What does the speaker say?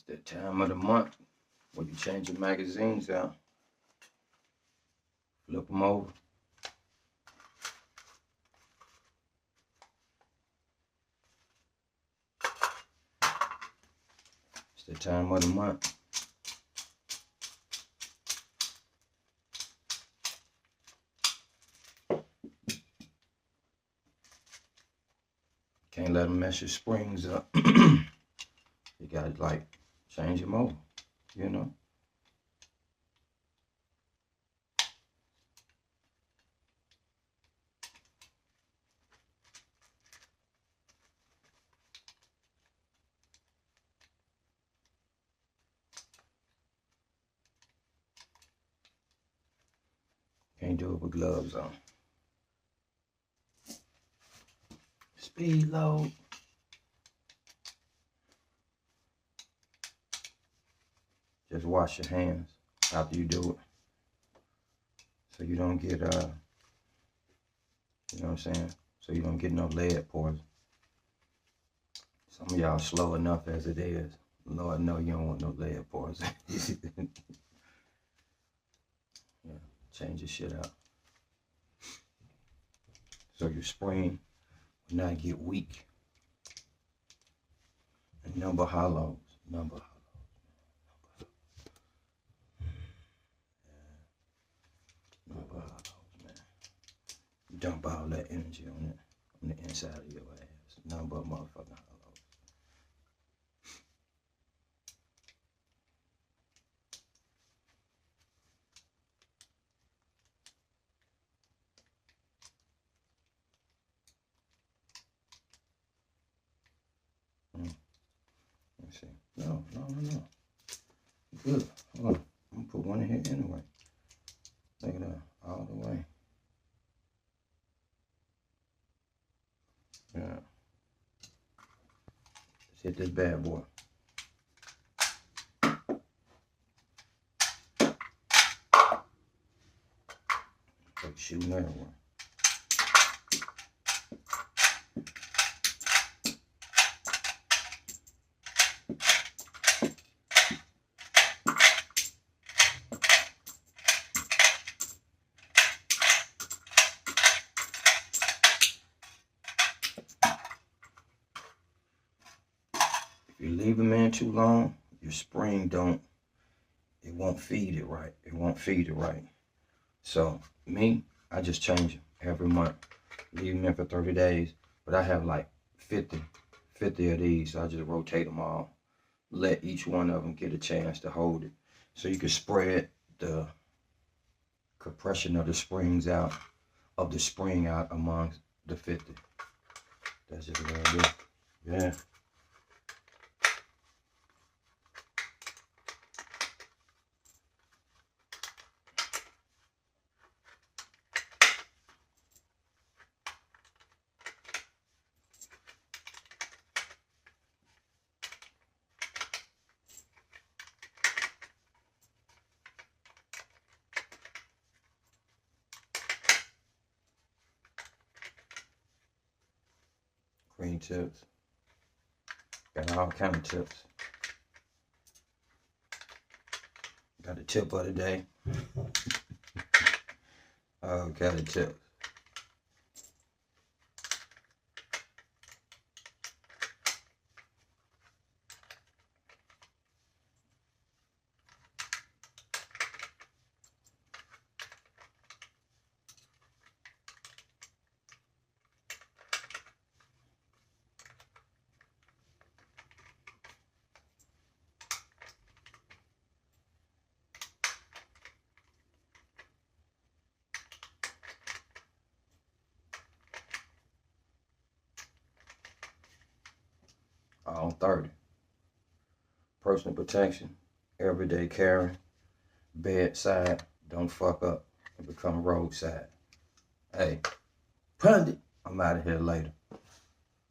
The time of the month when you change your magazines out. Flip them over. It's the time of the month. Can't let them mess your springs up. You gotta like change them over, you know. Can't do it with gloves on. Speed load. Just wash your hands after you do it, so you don't get, you know what I'm saying? So you don't get no lead poison. Some of y'all slow enough as it is. Lord, no, you don't want no lead poison. Yeah, change your shit out. So your spring will not get weak. And number hollows, number hollows. Dump all that energy on it, on the inside of your ass. Nothing but motherfucking hollows. Let's see. No. Good. Hold on. I'm gonna put one in here anyway. Look at that. All the way. Yeah. Let's hit this bad boy. Like shooting that one. If you leave them in too long, your spring it won't feed it right. It won't feed it right. So me, I just change them every month. Leave them in for 30 days. But I have like 50 of these. So I just rotate them all. Let each one of them get a chance to hold it. So you can spread the compression of the spring out amongst the 50. That's just what I do. Yeah. Green tips. Got all kind of tips. Got a tip of the day. All kind of tips. All 30. Personal protection, everyday carry, bedside, don't fuck up and become roadside. Hey, Pundit, I'm out of here later.